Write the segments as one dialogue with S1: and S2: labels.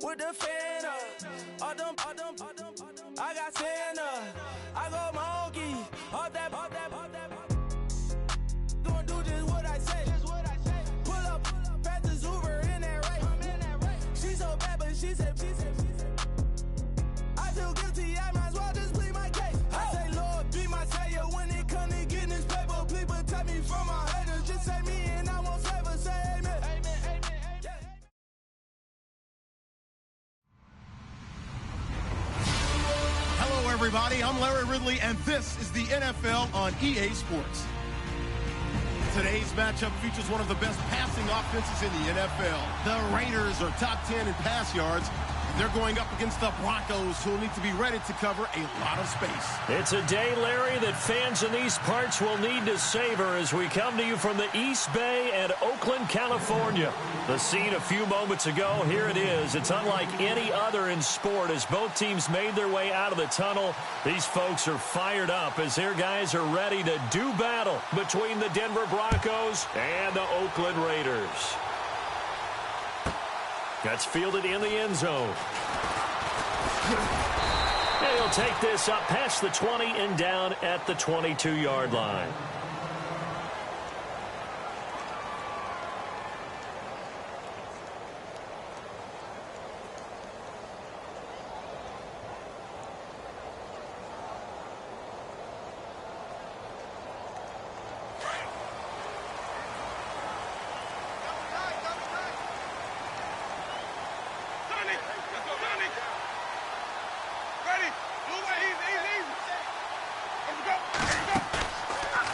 S1: with the fan up. I got Santa. I go monkey. Off that. Don't do just what I say. Pull up, pass the Uber in that race. She so bad, but she said. I feel guilty, I might as well just plead my case. I say, Lord, be my savior when it comes to getting this paper. Please protect me from my haters. Just say me and I won't favor. Say amen.
S2: Hello, everybody. I'm Larry Ridley, and this is the NFL on EA Sports. Today's matchup features one of the best passing offenses in the NFL. The Raiders are top 10 in pass yards. They're going up against the Broncos, who will need to be ready to cover a lot of space.
S3: It's a day, Larry, that fans in these parts will need to savor as we come to you from the East Bay and Oakland, California. The scene a few moments ago, here it is. It's unlike any other in sport as both teams made their way out of the tunnel. These folks are fired up as their guys are ready to do battle between the Denver Broncos and the Oakland Raiders. That's fielded in the end zone. And he'll take this up past the 20 and down at the 22-yard line.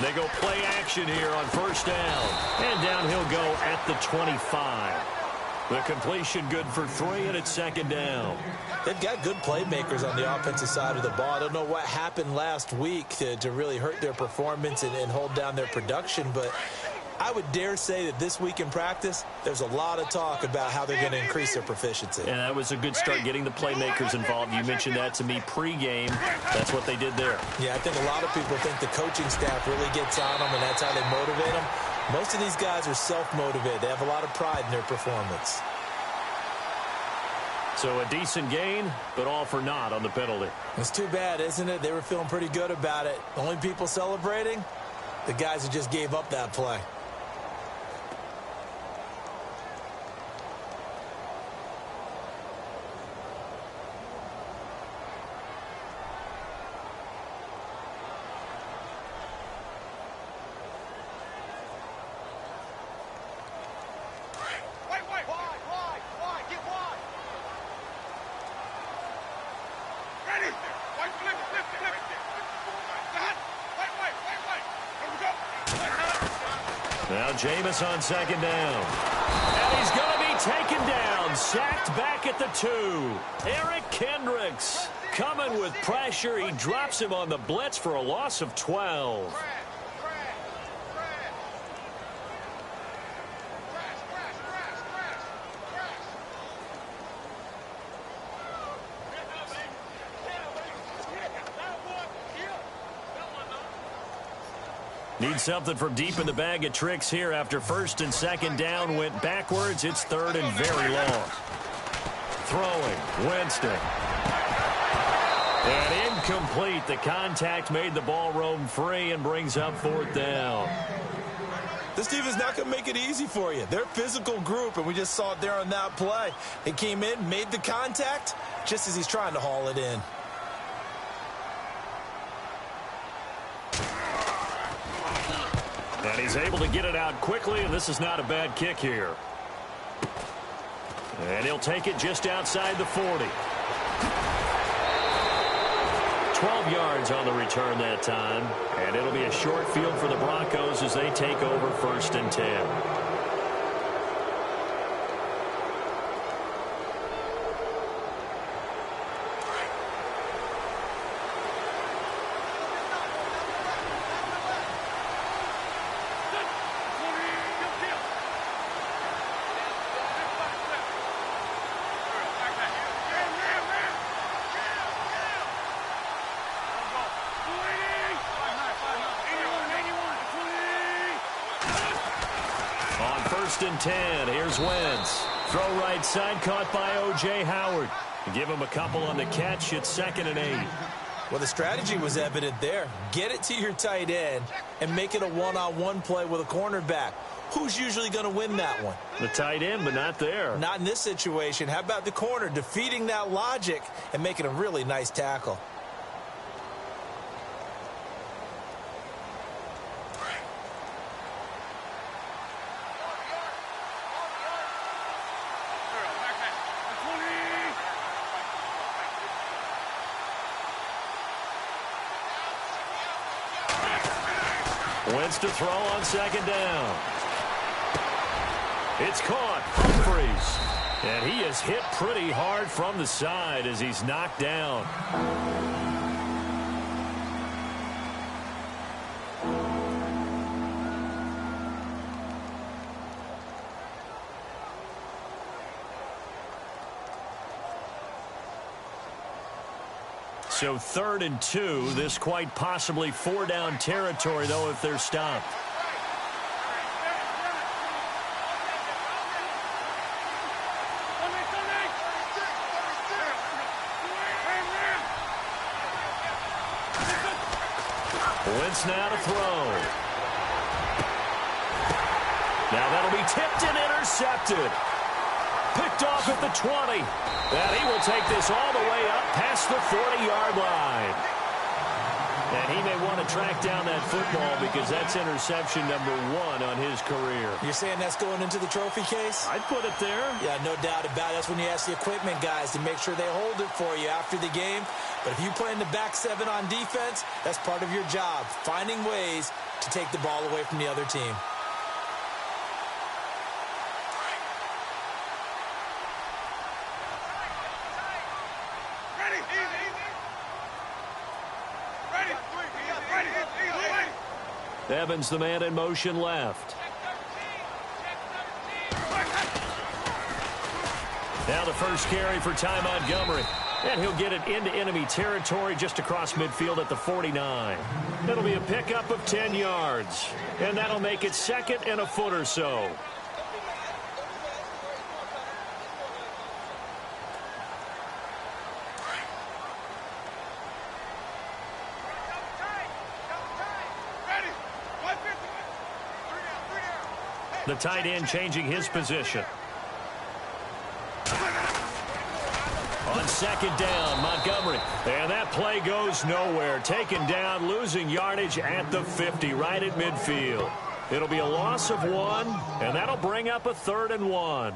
S3: They go play action here on first down. And down he'll go at the 25. The completion good for 3, and it's second down.
S4: They've got good playmakers on the offensive side of the ball. I don't know what happened last week to really hurt their performance and hold down their production, but I would dare say that this week in practice, there's a lot of talk about how they're going to increase their proficiency.
S3: And that was a good start getting the playmakers involved. You mentioned that to me pregame. That's what they did there.
S4: Yeah, I think a lot of people think the coaching staff really gets on them, and that's how they motivate them. Most of these guys are self-motivated. They have a lot of pride in their performance.
S3: So a decent gain, but all for naught on the penalty.
S4: It's too bad, isn't it? They were feeling pretty good about it. Only people celebrating, the guys who just gave up that play.
S3: Now Jameis on second down. And he's going to be taken down. Sacked back at the 2. Eric Kendricks coming with pressure. He drops him on the blitz for a loss of 12. Need something from deep in the bag of tricks here after first and second down went backwards. It's third and very long. Throwing, Winston. And incomplete. The contact made the ball roam free and brings up fourth down.
S4: This team is not going to make it easy for you. They're a physical group, and we just saw it there on that play. He came in, made the contact, just as he's trying to haul it in.
S3: And he's able to get it out quickly, and this is not a bad kick here. And he'll take it just outside the 40. 12 yards on the return that time. And it'll be a short field for the Broncos as they take over first and 10. First and 10. Here's Wentz. Throw right side, caught by O.J. Howard. Give him a couple on the catch. It's 2nd and 8.
S4: Well, the strategy was evident there. Get it to your tight end and make it a one-on-one play with a cornerback. Who's usually going to win that one?
S3: The tight end, but not there.
S4: Not in this situation. How about the corner defeating that logic and making a really nice tackle?
S3: Wentz to throw on 2nd down. It's caught. Humphries. And he is hit pretty hard from the side as he's knocked down. So 3rd and 2. This quite possibly 4-down territory, though, if they're stopped. Wentz now to throw. Now that'll be tipped and intercepted. Picked off at the 20. And he will take this all the way up past the 40-yard line. And he may want to track down that football because that's interception number 1 on his career.
S4: You're saying that's going into the trophy case?
S3: I'd put it there.
S4: Yeah, no doubt about it. That's when you ask the equipment guys to make sure they hold it for you after the game. But if you play in the back 7 on defense, that's part of your job, finding ways to take the ball away from the other team.
S3: Evans, the man in motion left. Now the first carry for Ty Montgomery. And he'll get it into enemy territory just across midfield at the 49. It'll be a pickup of 10 yards. And that'll make it 2nd and a foot or so. The tight end changing his position. On 2nd down, Montgomery. And that play goes nowhere. Taken down, losing yardage at the 50, right at midfield. It'll be a loss of 1, and that'll bring up a 3rd and 1.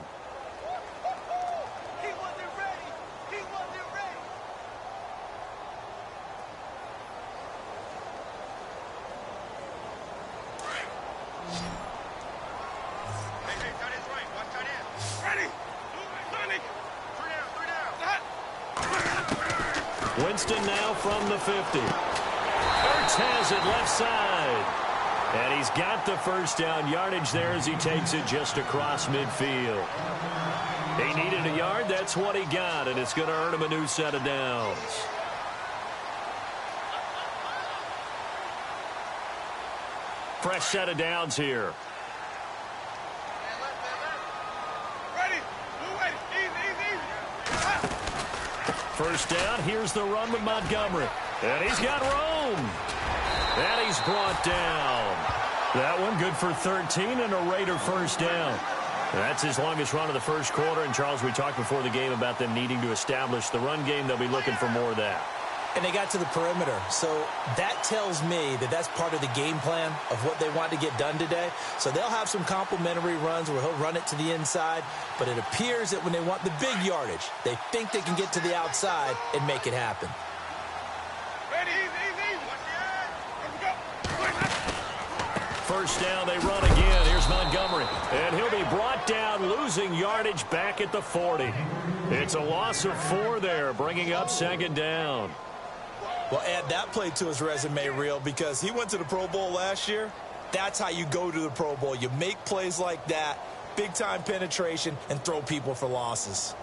S3: Winston now from the 50. Ertz has it left side. And he's got the first down yardage there as he takes it just across midfield. He needed a yard. That's what he got, and it's going to earn him a new set of downs. Fresh set of downs here. First down, here's the run with Montgomery. And he's got room. And he's brought down. That one good for 13 and a Raider first down. That's his longest run of the first quarter. And, Charles, we talked before the game about them needing to establish the run game. They'll be looking for more of that.
S4: And they got to the perimeter. So that tells me that that's part of the game plan of what they want to get done today. So they'll have some complementary runs where he'll run it to the inside. But it appears that when they want the big yardage, they think they can get to the outside and make it happen.
S3: First down, they run again. Here's Montgomery. And he'll be brought down, losing yardage back at the 40. It's a loss of 4 there, bringing up 2nd down.
S4: Well, add that play to his resume reel because he went to the Pro Bowl last year. That's how you go to the Pro Bowl. You make plays like that, big-time penetration, and throw people for losses.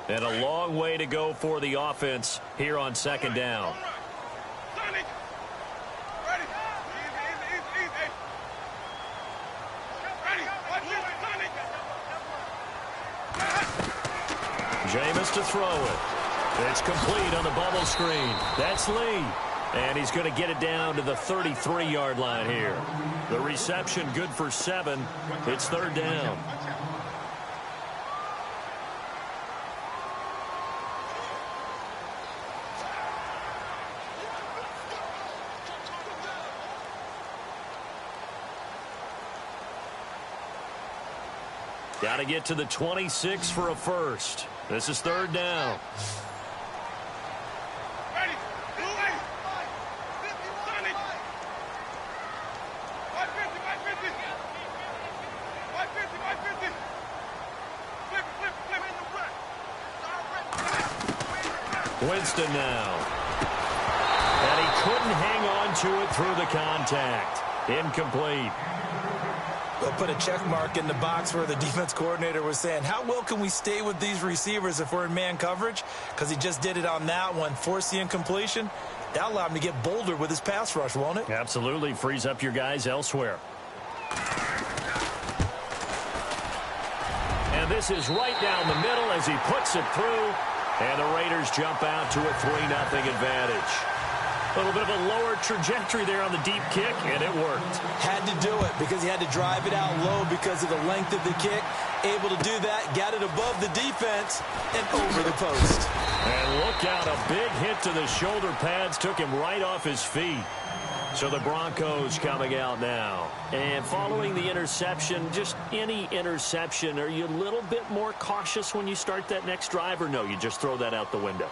S3: And a long way to go for the offense here on 2nd down. Jameis to throw it. It's complete on the bubble screen. That's Lee. And he's going to get it down to the 33-yard line here. The reception good for 7. It's third down. Got to get to the 26 for a first. This is third down. Winston now. And he couldn't hang on to it through the contact. Incomplete.
S4: They'll put a check mark in the box where the defense coordinator was saying, how well can we stay with these receivers if we're in man coverage? Because he just did it on that one, forced the incompletion. That'll allow him to get bolder with his pass rush, won't it?
S3: Absolutely. Frees up your guys elsewhere. And this is right down the middle as he puts it through. And the Raiders jump out to a 3-0 advantage. A little bit of a lower trajectory there on the deep kick, and it worked.
S4: Had to do it because he had to drive it out low because of the length of the kick. Able to do that, got it above the defense, and over the post.
S3: And look out, a big hit to the shoulder pads took him right off his feet. So the Broncos coming out now. And following the interception, just any interception, are you a little bit more cautious when you start that next drive, or no, you just throw that out the window?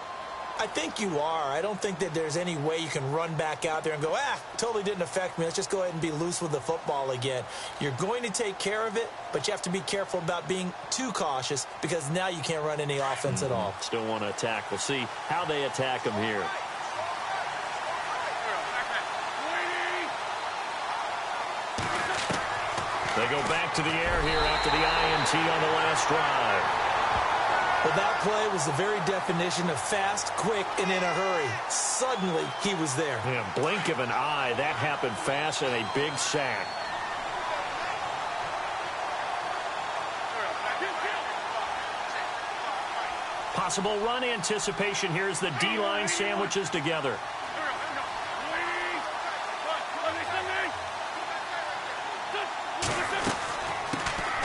S4: I think you are. I don't think that there's any way you can run back out there and go, totally didn't affect me. Let's just go ahead and be loose with the football again. You're going to take care of it, but you have to be careful about being too cautious because now you can't run any offense at all.
S3: Still want to attack. We'll see how they attack him here. They go back to the air here after the INT on the last drive.
S4: Well, that play was the very definition of fast, quick, and in a hurry. Suddenly, he was there.
S3: Yeah, blink of an eye. That happened fast and a big sack. Possible run anticipation here as the D-line sandwiches together.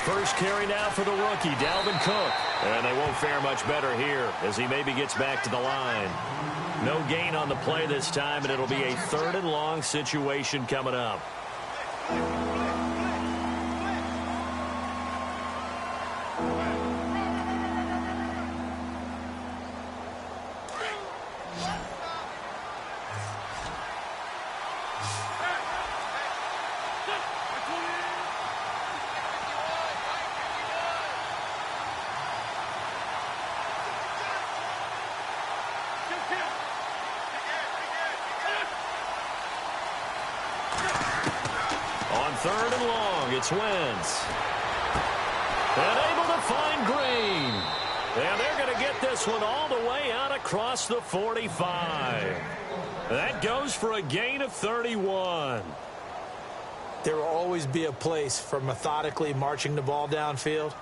S3: First carry now for the rookie, Dalvin Cook. And they won't fare much better here as he maybe gets back to the line. No gain on the play this time, and it'll be a 3rd and long situation coming up. On 3rd and long, it's Wentz. And able to find Green. And they're going to get this one all the way out across the 45. That goes for a gain of 31.
S4: There will always be a place for methodically marching the ball downfield.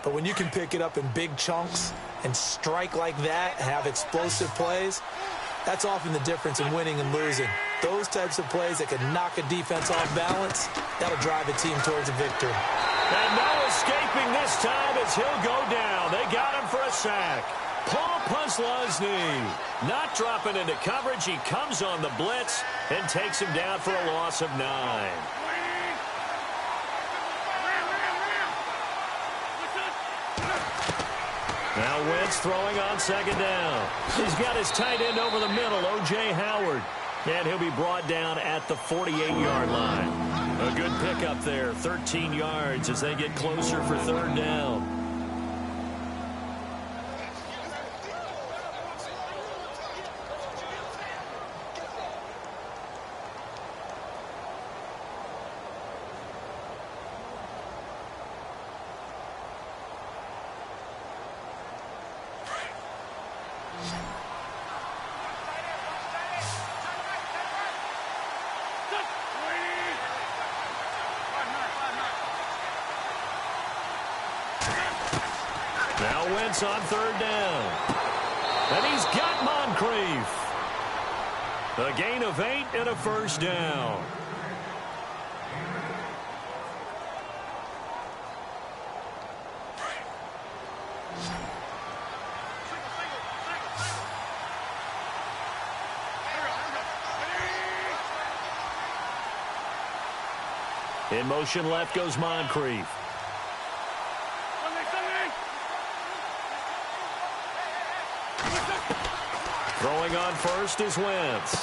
S4: But when you can pick it up in big chunks and strike like that, have explosive plays, that's often the difference in winning and losing. Those types of plays that can knock a defense off balance, that'll drive a team towards a victory.
S3: And no escaping this time as he'll go down. They got him for a sack. Paul Posluszny not dropping into coverage. He comes on the blitz and takes him down for a loss of 9. Now Wentz throwing on 2nd down. He's got his tight end over the middle, O.J. Howard. And he'll be brought down at the 48-yard line. A good pickup there, 13 yards as they get closer for 3rd down. Now Wentz on third down. And he's got Moncrief. A gain of 8 and a first down. In motion left goes Moncrief. Throwing on first is Wentz.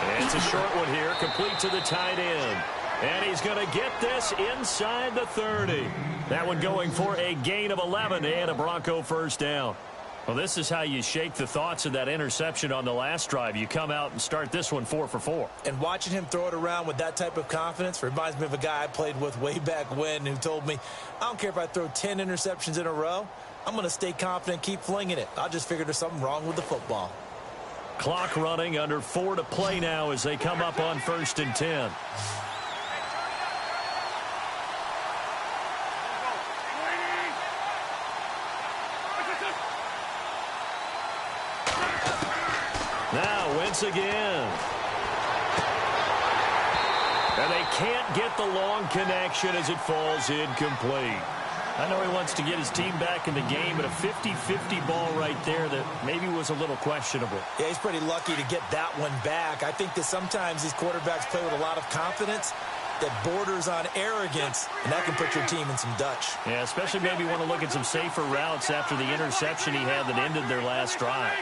S3: And it's a short one here, complete to the tight end. And he's going to get this inside the 30. That one going for a gain of 11 and a Bronco first down. Well, this is how you shake the thoughts of that interception on the last drive. You come out and start this one 4 for 4.
S4: And watching him throw it around with that type of confidence reminds me of a guy I played with way back when who told me, I don't care if I throw 10 interceptions in a row. I'm going to stay confident, keep flinging it. I just figured there's something wrong with the football.
S3: Clock running, under 4 to play now as they come up on 1st and 10. Now Wentz again. And they can't get the long connection as it falls incomplete. I know he wants to get his team back in the game, but a 50-50 ball right there that maybe was a little questionable.
S4: Yeah, he's pretty lucky to get that one back. I think that sometimes these quarterbacks play with a lot of confidence that borders on arrogance, and that can put your team in some Dutch.
S3: Yeah, especially maybe want to look at some safer routes after the interception he had that ended their last drive.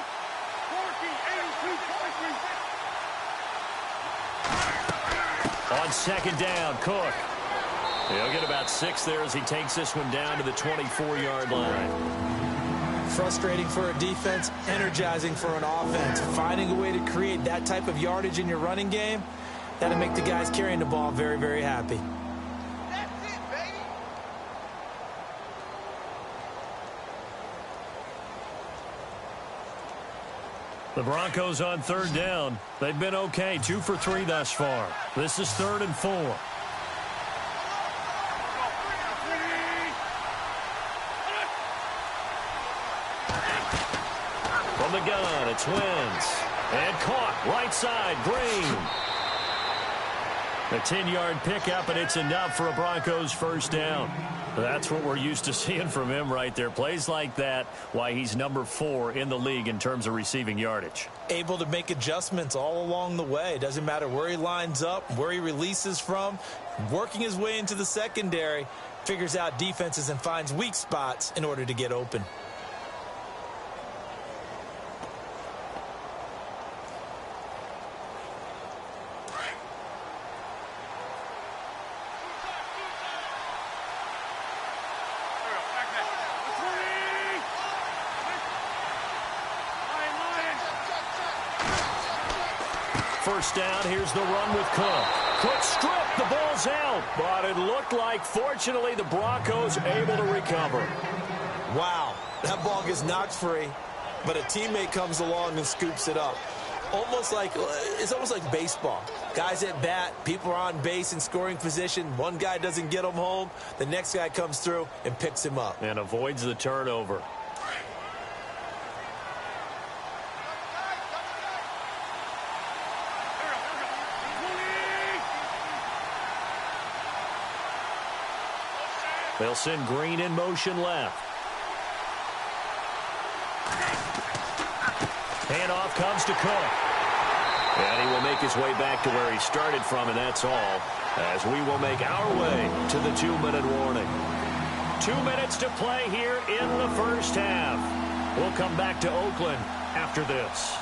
S3: On second down, Cook. He'll get about 6 there as he takes this one down to the 24-yard line.
S4: Frustrating for a defense, energizing for an offense. Finding a way to create that type of yardage in your running game, that'll make the guys carrying the ball very, very happy.
S1: That's it, baby.
S3: The Broncos on third down. They've been okay, 2 for 3 thus far. This is 3rd and 4. From the gun, it's Wentz. And caught, right side, Green. A 10-yard pickup, and it's enough for a Broncos first down. That's what we're used to seeing from him right there. Plays like that, why he's number 4 in the league in terms of receiving yardage.
S4: Able to make adjustments all along the way. Doesn't matter where he lines up, where he releases from. Working his way into the secondary, figures out defenses and finds weak spots in order to get open.
S3: First down, here's the run with Cook. Cook stripped, the ball's out, but it looked like, fortunately, the Broncos able to recover.
S4: Wow, that ball gets knocked free, but a teammate comes along and scoops it up. It's almost like baseball. Guys at bat, people are on base in scoring position. One guy doesn't get him home, the next guy comes through and picks him up.
S3: And avoids the turnover. They'll send Green in motion left. Handoff comes to Cook. And he will make his way back to where he started from, and that's all, as we will make our way to the 2-minute warning. 2 minutes to play here in the first half. We'll come back to Oakland after this.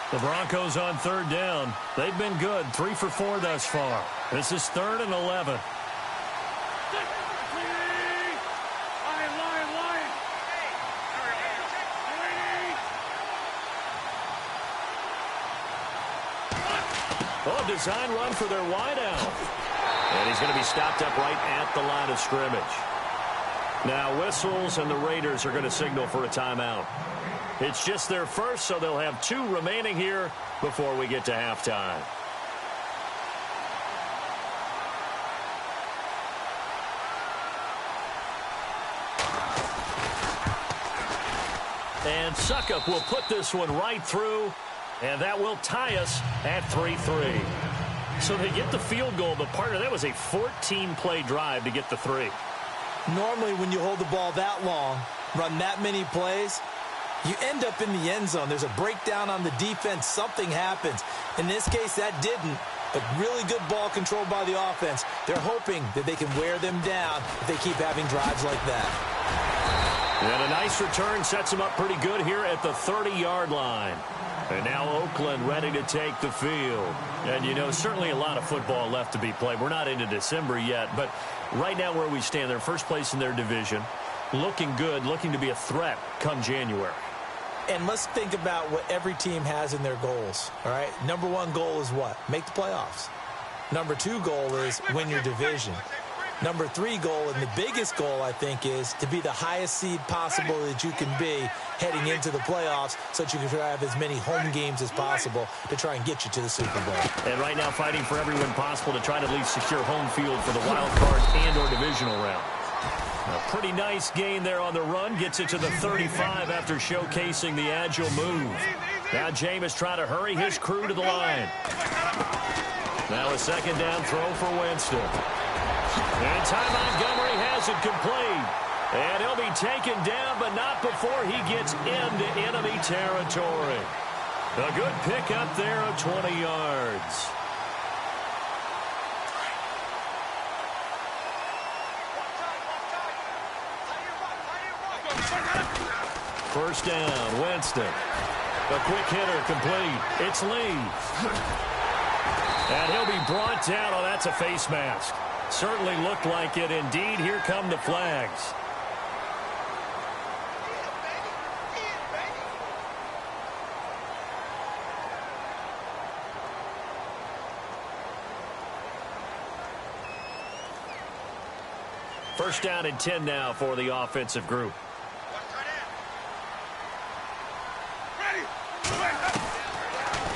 S3: The Broncos on third down. They've been good, 3 for 4 thus far. This is 3rd and 11. Oh, design run for their wideout. And he's going to be stopped up right at the line of scrimmage. Now whistles, and the Raiders are going to signal for a timeout. It's just their first, so they'll have 2 remaining here before we get to halftime. And Suckup will put this one right through, and that will tie us at 3-3. So they get the field goal, but partner, that was a 14-play drive to get the 3.
S4: Normally when you hold the ball that long, run that many plays, you end up in the end zone. There's a breakdown on the defense. Something happens. In this case, that didn't. But really good ball control by the offense. They're hoping that they can wear them down if they keep having drives like that.
S3: And a nice return sets them up pretty good here at the 30-yard line. And now Oakland ready to take the field. And, you know, certainly a lot of football left to be played. We're not into December yet, but right now where we stand, they're first place in their division. Looking good, looking to be a threat come January.
S4: And let's think about what every team has in their goals, all right? Number one goal is what? Make the playoffs. Number two goal is win your division. Number three goal, and the biggest goal, I think, is to be the highest seed possible that you can be heading into the playoffs so that you can have as many home games as possible to try and get you to the Super Bowl.
S3: And right now fighting for every win possible to try to at least secure home field for the wild card and or divisional round. A pretty nice gain there on the run. Gets it to the 35 after showcasing the agile move. Now Jameis trying to hurry his crew to the line. Now a second down throw for Winston. And Ty Montgomery has it complete. And he'll be taken down, but not before he gets into enemy territory. A good pickup there of 20 yards. First down, Winston. A quick hitter complete. It's Lee. And he'll be brought down. Oh, that's a face mask. Certainly looked like it. Indeed, here come the flags. First down and 10 now for the offensive group.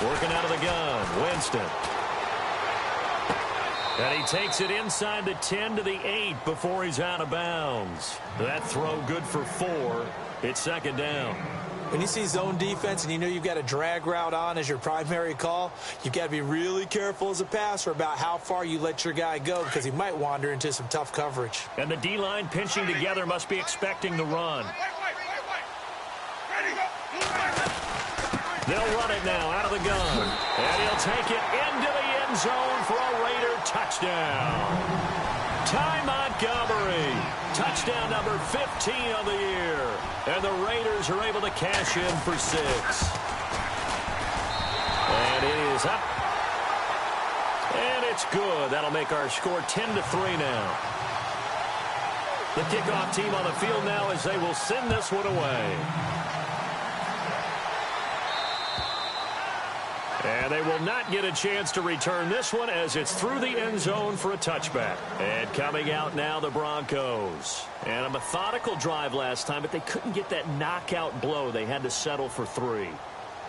S3: Working out of the gun, Winston. And he takes it inside the 10 to the 8 before he's out of bounds. That throw good for 4. It's second down.
S4: When you see zone defense and you know you've got a drag route on as your primary call, you've got to be really careful as a passer about how far you let your guy go because he might wander into some tough coverage.
S3: And the D-line pinching together must be expecting the run. They'll run it now out of the gun. And he'll take it into the end zone for a Raider touchdown. Ty Montgomery, touchdown number 15 of the year. And the Raiders are able to cash in for 6. And it is up. And it's good. That'll make our score 10-3 now. The kickoff team on the field now as they will send this one away. And they will not get a chance to return this one as it's through the end zone for a touchback. And coming out now, the Broncos. And a methodical drive last time, but they couldn't get that knockout blow. They had to settle for 3.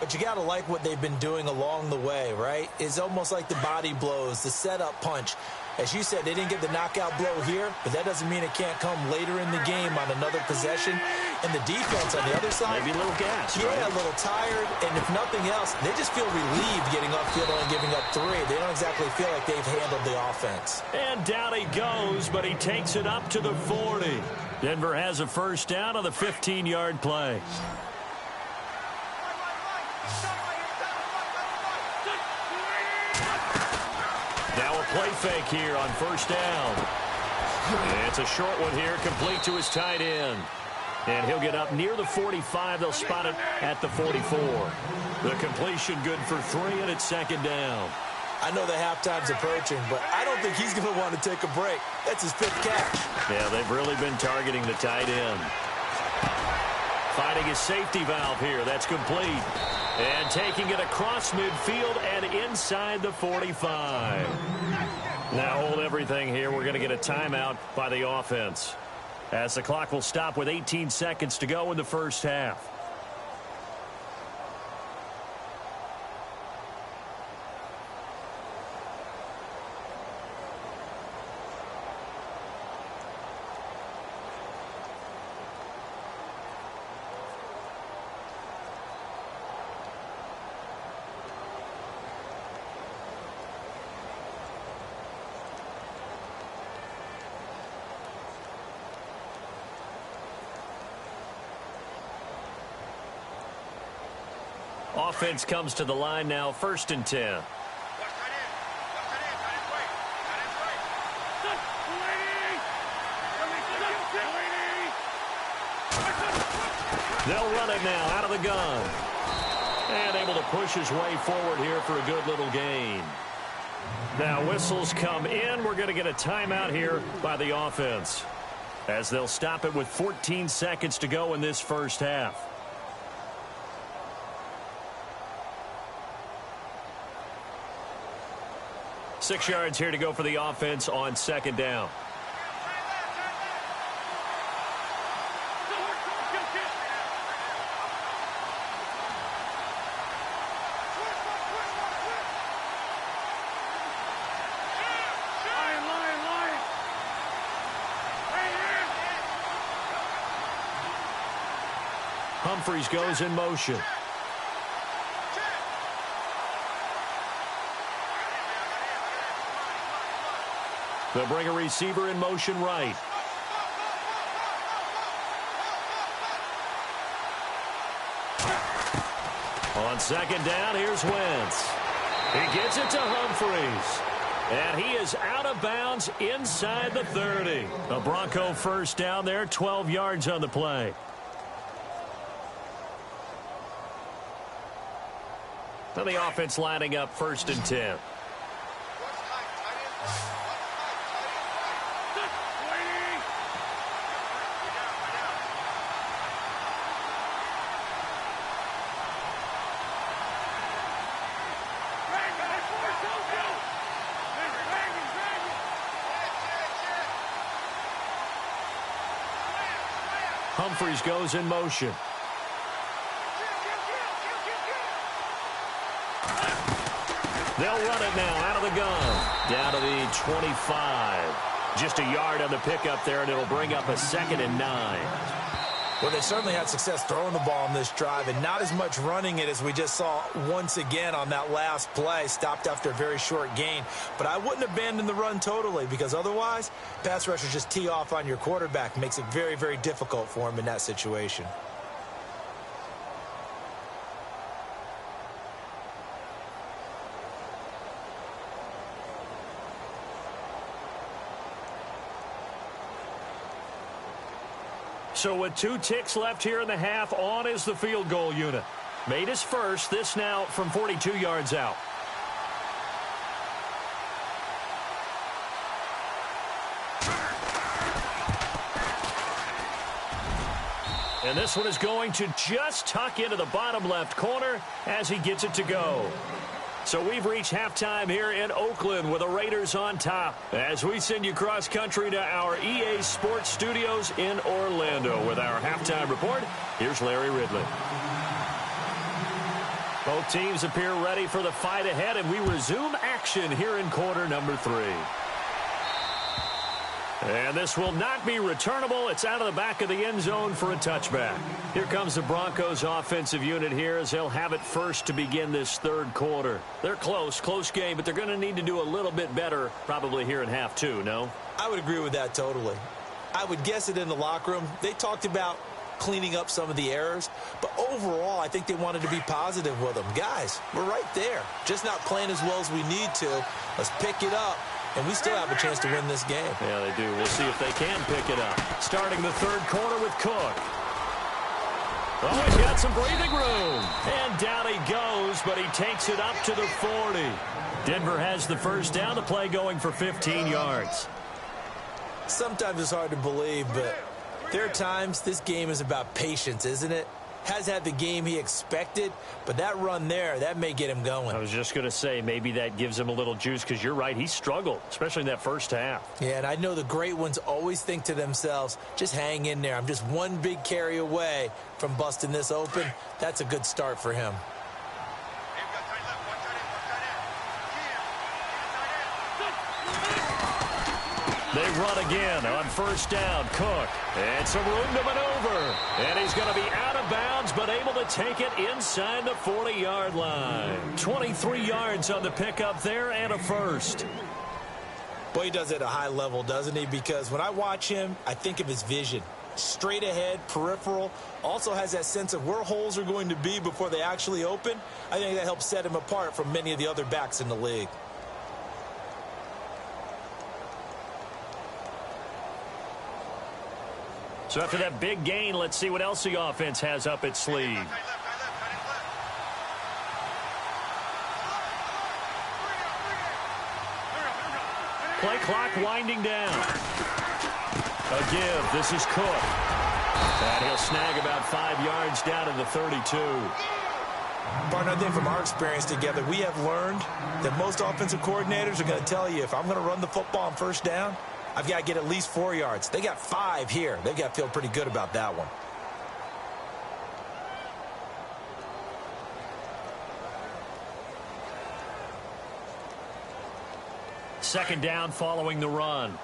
S4: But you got to like what they've been doing along the way, right? It's almost like the body blows, the setup punch. As you said, they didn't get the knockout blow here, but that doesn't mean it can't come later in the game on another possession. And the defense on the other side,
S3: maybe a little gas,
S4: yeah,
S3: right?
S4: A little tired. And if nothing else, they just feel relieved getting upfield and giving up 3. They don't exactly feel like they've handled the offense.
S3: And down he goes, but he takes it up to the 40. Denver has a first down on the 15-yard play. Now a play fake here on first down. It's a short one here, complete to his tight end. And he'll get up near the 45. They'll spot it at the 44. The completion good for 3, and it's second down.
S4: I know the halftime's approaching, but I don't think he's going to want to take a break. That's his 5th catch.
S3: Yeah, they've really been targeting the tight end. Finding his safety valve here. That's complete. And taking it across midfield and inside the 45. Now hold everything here. We're going to get a timeout by the offense, as the clock will stop with 18 seconds to go in the first half. Offense comes to the line now, 1st and 10. They'll run it now out of the gun. And able to push his way forward here for a good little gain. Now whistles come in. We're going to get a timeout here by the offense, as they'll stop it with 14 seconds to go in this first half. Six yards here to go for the offense on 2nd down. Humphries goes in motion. They'll bring a receiver in motion right. On 2nd down, here's Wentz. He gets it to Humphries. And he is out of bounds inside the 30. A Bronco first down there, 12 yards on the play. Now the offense lining up 1st and 10. Humphries goes in motion. They'll run it now out of the gun. Down to the 25. Just a yard on the pickup there, and it'll bring up a 2nd and 9.
S4: Well, they certainly had success throwing the ball on this drive, and not as much running it as we just saw once again on that last play. Stopped after a very short gain. But I wouldn't abandon the run totally, because otherwise, pass rushers just tee off on your quarterback. Makes it very, very difficult for him in that situation.
S3: So with 2 ticks left here in the half, on is the field goal unit. Made his first, this now from 42 yards out. And this one is going to just tuck into the bottom left corner as he gets it to go. So we've reached halftime here in Oakland with the Raiders on top, as we send you cross country to our EA Sports Studios in Orlando with our halftime report. Here's Larry Ridley. Both teams appear ready for the fight ahead, and we resume action here in quarter number 3. And this will not be returnable. It's out of the back of the end zone for a touchback. Here comes the Broncos offensive unit here as they'll have it first to begin this 3rd quarter. They're close game, but they're going to need to do a little bit better probably here in half 2, no?
S4: I would agree with that totally. I would guess it in the locker room. They talked about cleaning up some of the errors, but overall I think they wanted to be positive with them. Guys, we're right there. Just not playing as well as we need to. Let's pick it up. And we still have a chance to win this game.
S3: Yeah, they do. We'll see if they can pick it up. Starting the 3rd quarter with Cook. Oh, he's got some breathing room. And down he goes, but he takes it up to the 40. Denver has the first down. The play going for 15 yards.
S4: Sometimes it's hard to believe, but there are times this game is about patience, isn't it? Has had the game he expected, but that run there, that may get him going.
S3: I was just going to say, maybe that gives him a little juice, because you're right, he struggled, especially in that first half.
S4: Yeah, and I know the great ones always think to themselves, just hang in there. I'm just one big carry away from busting this open. That's a good start for him.
S3: They run again on first down. Cook. And some room to maneuver. And he's going to be out of bounds, but able to take it inside the 40-yard line. 23 yards on the pickup there and a first.
S4: Boy, he does it at a high level, doesn't he? Because when I watch him, I think of his vision. straight ahead, peripheral. Also has that sense of where holes are going to be before they actually open. I think that helps set him apart from many of the other backs in the league.
S3: So after that big gain, let's see what else the offense has up its sleeve. Play clock winding down. A give. This is Cook. And he'll snag about 5 yards down to the 32.
S4: Partner, I think from our experience together, we have learned that most offensive coordinators are going to tell you, if I'm going to run the football on first down, I've got to get at least 4 yards. They got 5 here. They've got to feel pretty good about that one.
S3: Second down following the run.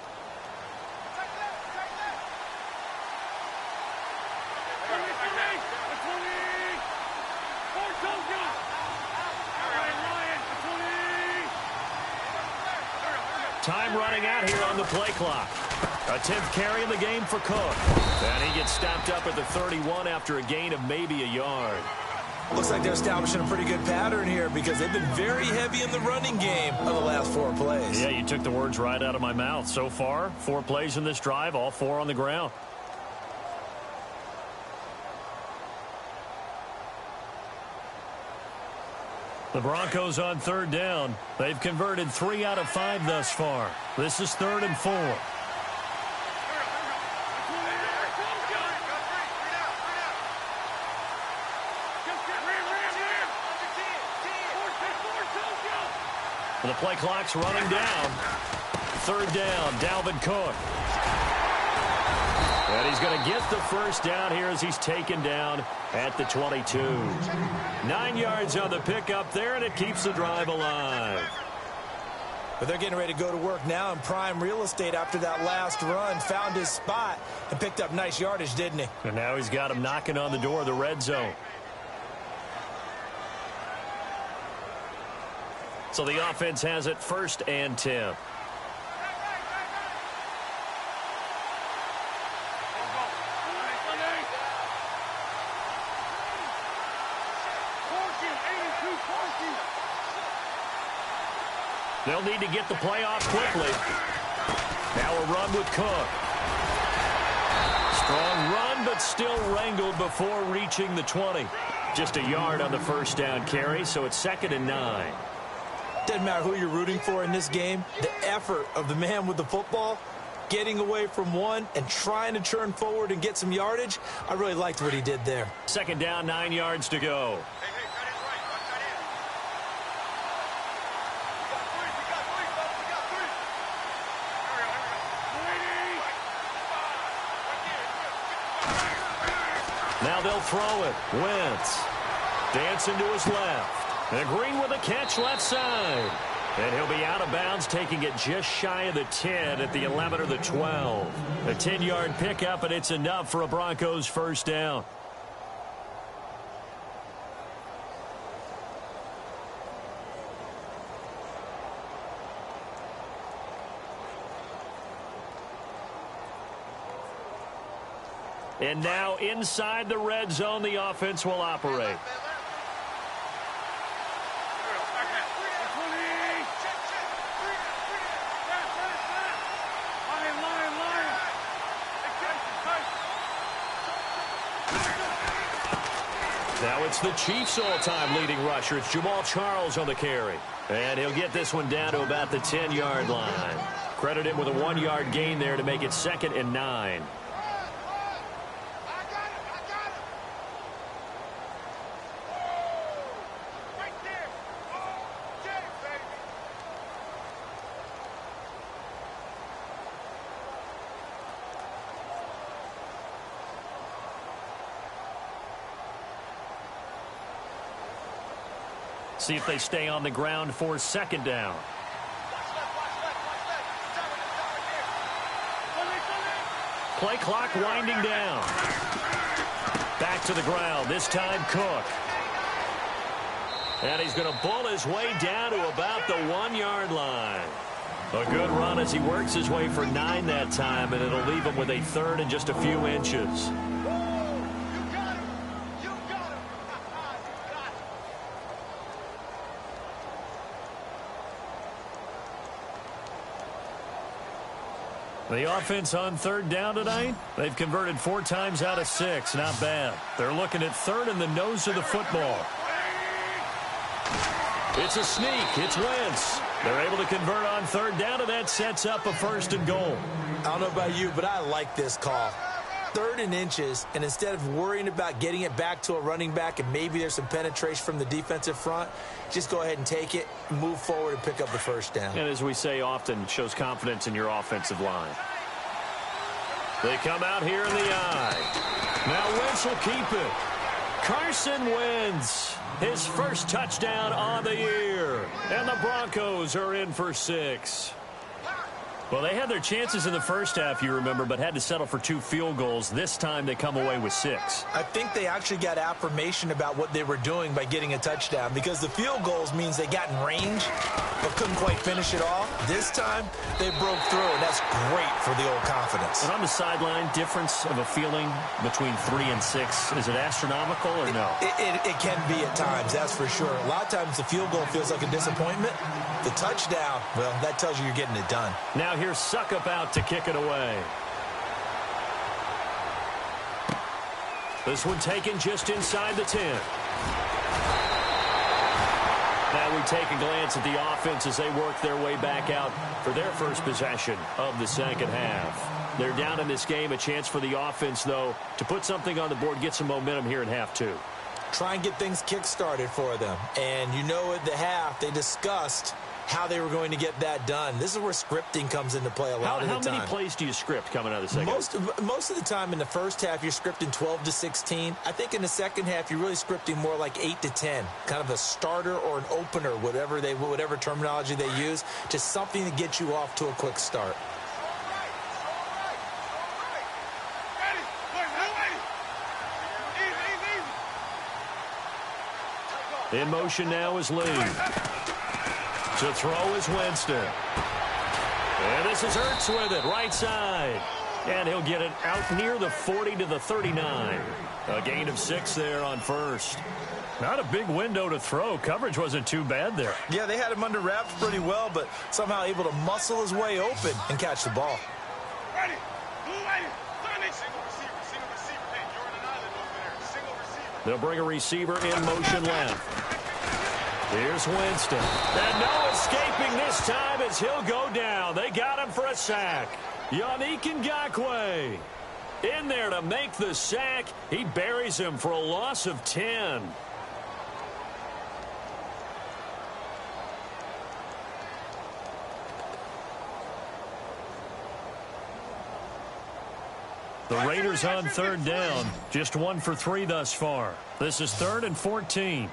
S3: Time running out here on the play clock. A 10th carry in the game for Cook. And he gets stopped up at the 31 after a gain of maybe a yard.
S4: Looks like they're establishing a pretty good pattern here because they've been very heavy in the running game on the last 4 plays.
S3: Yeah, you took the words right out of my mouth. So far, 4 plays in this drive, all 4 on the ground. The Broncos on third down. They've converted 3 out of 5 thus far. This is 3rd and 4. The play clock's running down. 3rd down, Dalvin Cook. And he's going to get the first down here as he's taken down at the 22. 9 yards on the pickup there, and it keeps the drive alive.
S4: But they're getting ready to go to work now in prime real estate after that last run. Found his spot and picked up nice yardage, didn't he?
S3: And now he's got him knocking on the door of the red zone. So the offense has it 1st and 10. They'll need to get the play off quickly. Now a run with Cook. Strong run, but still wrangled before reaching the 20. Just a yard on the first down carry, so it's 2nd and 9.
S4: Doesn't matter who you're rooting for in this game. The effort of the man with the football, getting away from one and trying to turn forward and get some yardage, I really liked what he did there.
S3: 2nd down, 9 yards to go. Now they'll throw it. Wentz dancing to his left. And Green with a catch left side. And he'll be out of bounds, taking it just shy of the 10 at the 11 or the 12. A 10-yard pickup, and it's enough for a Broncos first down. And now inside the red zone, the offense will operate. Now it's the Chiefs' all-time leading rusher. It's Jamal Charles on the carry. And he'll get this one down to about the 10-yard line. Credit him with a 1-yard gain there to make it 2nd and 9. See if they stay on the ground for 2nd down. Play clock winding down. Back to the ground. This time Cook. And he's going to bull his way down to about the 1-yard line. A good run as he works his way for 9 that time, and it'll leave him with a third and just a few inches. The offense on third down tonight, they've converted 4 times out of 6. Not bad. They're looking at third in the nose of the football. It's a sneak. It's Wentz. They're able to convert on third down, and that sets up a 1st and goal.
S4: I don't know about you, but I like this call. 3rd and inches, and instead of worrying about getting it back to a running back and maybe there's some penetration from the defensive front, just go ahead and take it, move forward, and pick up the 1st down.
S3: And as we say often, shows confidence in your offensive line. They come out here in the eye. Now Wentz will keep it. Carson Wentz, his first touchdown on the year. And the Broncos are in for 6. Well, they had their chances in the first half, you remember, but had to settle for 2 field goals. This time they come away with 6.
S4: I think they actually got affirmation about what they were doing by getting a touchdown, because the field goals means they got in range but couldn't quite finish it off. This time they broke through, and that's great for the old confidence.
S3: And on the sideline, difference of a feeling between 3 and 6, is it astronomical or no?
S4: It can be at times, that's for sure. A lot of times the field goal feels like a disappointment. The touchdown, well, that tells you you're getting it done.
S3: Now here's Suckup out to kick it away. This one taken just inside the 10. Now we take a glance at the offense as they work their way back out for their first possession of the second half. They're down in this game. A chance for the offense, though, to put something on the board, get some momentum here in half 2.
S4: Try and get things kick-started for them. And you know at the half they discussed how they were going to get that done. This is where scripting comes into play a lot of the time.
S3: How many plays do you script coming out of the second half?
S4: Most of the time in the first half, you're scripting 12 to 16. I think in the second half, you're really scripting more like 8 to 10. Kind of a starter or an opener, whatever terminology they use. Just something to get you off to a quick start.
S3: In motion now is Lee. To throw is Winston. And this is Ertz with it, right side. And he'll get it out near the 40 to the 39. A gain of 6 there on first. Not a big window to throw. Coverage wasn't too bad there.
S4: Yeah, they had him under wraps pretty well, but somehow able to muscle his way open and catch the ball.
S5: Ready. Single receiver. Hey, you're in an island over there. Single receiver.
S3: They'll bring a receiver in motion left. Here's Winston. And no escaping this time as he'll go down. They got him for a sack. Yannick Ngakoue in there to make the sack. He buries him for a loss of 10. The Raiders on third down. Just 1 for 3 thus far. This is 3rd and 14.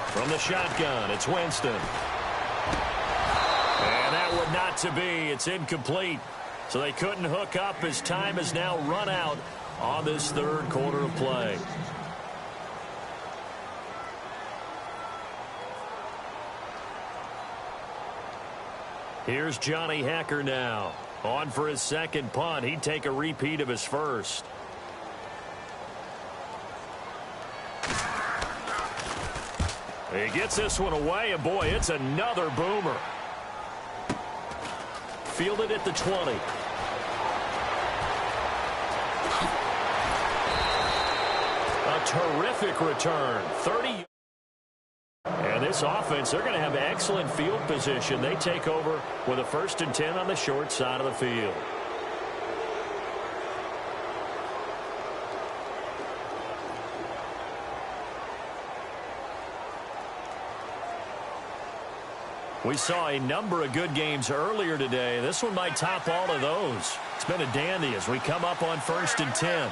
S3: From the shotgun, it's Winston. And that would not to be. It's incomplete. So they couldn't hook up as time has now run out on this third quarter of play. Here's Johnny Hacker now. On for his second punt. He'd take a repeat of his first. He gets this one away, and boy, it's another boomer. Fielded at the 20. A terrific return. 30. And this offense, they're going to have excellent field position. They take over with a 1st and 10 on the short side of the field. We saw a number of good games earlier today. This one might top all of those. It's been a dandy as we come up on 1st and 10.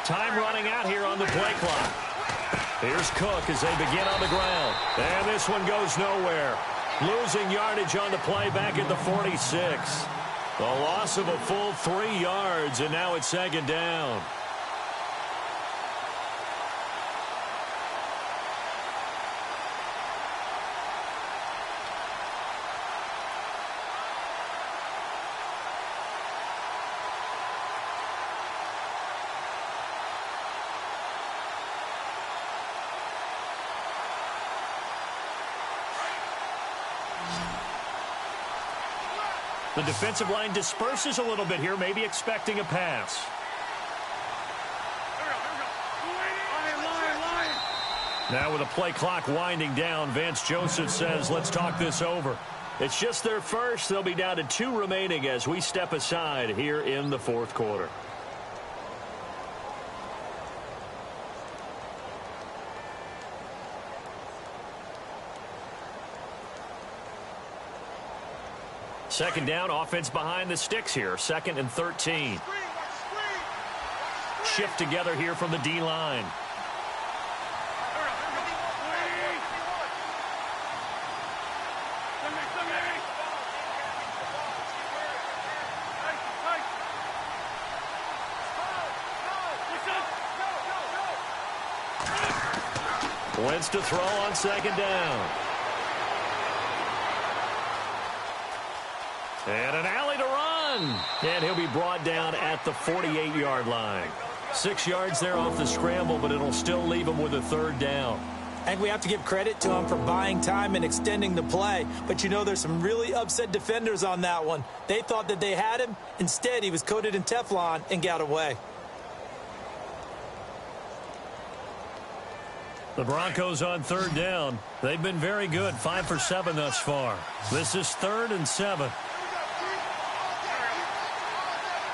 S3: Time running out here on the play clock. Here's Cook as they begin on the ground. And this one goes nowhere. Losing yardage on the play back at the 46. A loss of a full 3 yards, and now it's second down. The defensive line disperses a little bit here, maybe expecting a pass. Now with the play clock winding down, Vance Joseph says, let's talk this over. It's just their first. They'll be down to 2 remaining as we step aside here in the fourth quarter. Second down, offense behind the sticks here. 2nd and 13. Shift together here from the D-line. Wentz to throw on second down. And an alley to run. And he'll be brought down at the 48-yard line. 6 yards there off the scramble, but it'll still leave him with a 3rd down.
S4: I think we have to give credit to him for buying time and extending the play. But, you know, there's some really upset defenders on that one. They thought that they had him. Instead, he was coated in Teflon and got away.
S3: The Broncos on 3rd down. They've been very good, 5 for 7 thus far. This is 3rd and 7.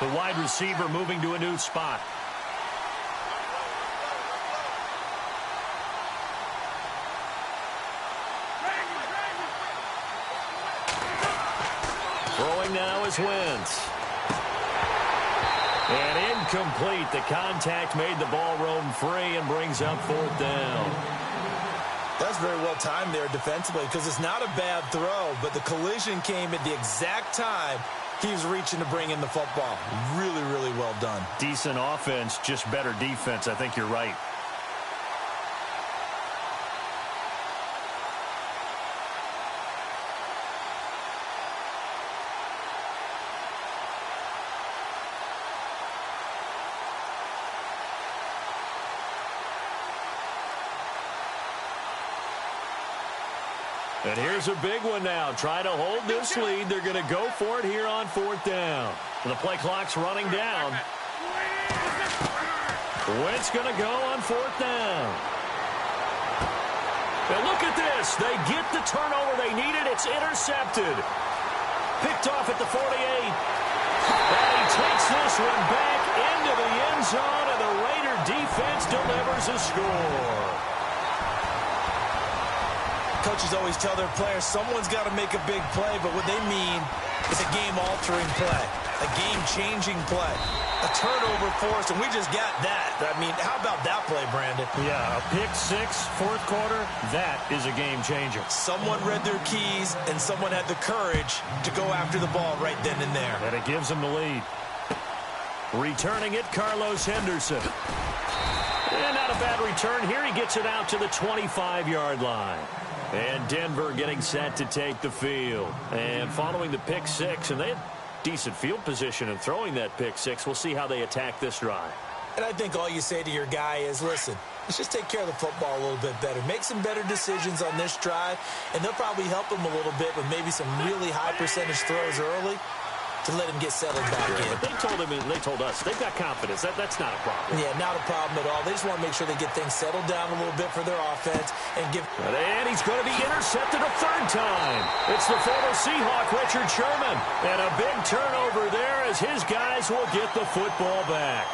S3: The wide receiver moving to a new spot. Throwing now is Wentz. And incomplete. The contact made the ball roam free and brings up 4th down.
S4: That's very well timed there defensively because it's not a bad throw, but the collision came at the exact time he was reaching to bring in the football. Really, really well done.
S3: Decent offense, just better defense. I think you're right. And here's a big one now. Try to hold this lead. They're going to go for it here on 4th down. The play clock's running down. Wentz going to go on 4th down. And look at this. They get the turnover they needed. It's intercepted. Picked off at the 48. And he takes this one back into the end zone, and the Raider defense delivers a score.
S4: Coaches always tell their players someone's got to make a big play, but what they mean is a game-altering play, a game-changing play, a turnover force, and we just got that. I mean, how about that play, Brandon?
S3: Yeah, a pick 6, 4th quarter, that is a game-changer.
S4: Someone read their keys, and someone had the courage to go after the ball right then and there.
S3: And it gives them the lead. Returning it, Carlos Henderson. And not a bad return here. He gets it out to the 25-yard line. And Denver getting set to take the field. And following the pick 6, and they had decent field position in throwing that pick 6. We'll see how they attack this drive.
S4: And I think all you say to your guy is, listen, let's just take care of the football a little bit better. Make some better decisions on this drive, and they'll probably help him a little bit with maybe some really high percentage throws early to let him get settled back in.
S3: But they told him, and they told us, they've got confidence. That's not a problem.
S4: Yeah, not a problem at all. They just want to make sure they get things settled down a little bit for their offense and give.
S3: And he's going to be intercepted a 3rd time. It's the former Seahawk, Richard Sherman. And a big turnover there as his guys will get the football back.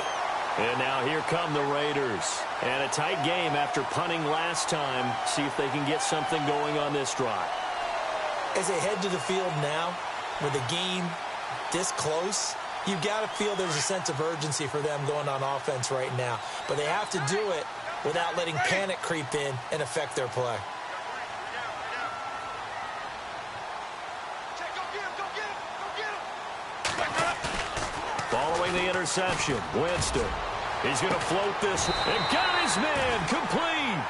S3: And now here come the Raiders. And a tight game after punting last time. See if they can get something going on this drive.
S4: As they head to the field now, with the game this close, you've got to feel there's a sense of urgency for them going on offense right now. But they have to do it without letting panic creep in and affect their play.
S3: following the interception. Winston. He's going to float this and got his man complete.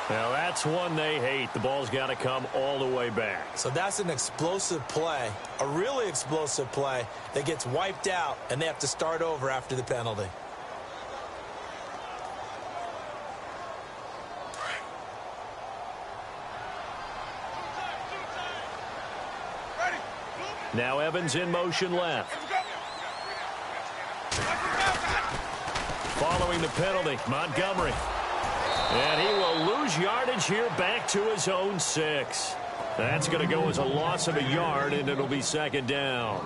S3: Now that's one they hate. The ball's got to come all the way back.
S4: So that's an explosive play, a really explosive play that gets wiped out, and they have to start over after the penalty.
S3: Now Evans in motion left. Following the penalty, Montgomery. And he will lose yardage here back to his own 6. That's going to go as a loss of a yard, and it'll be second down.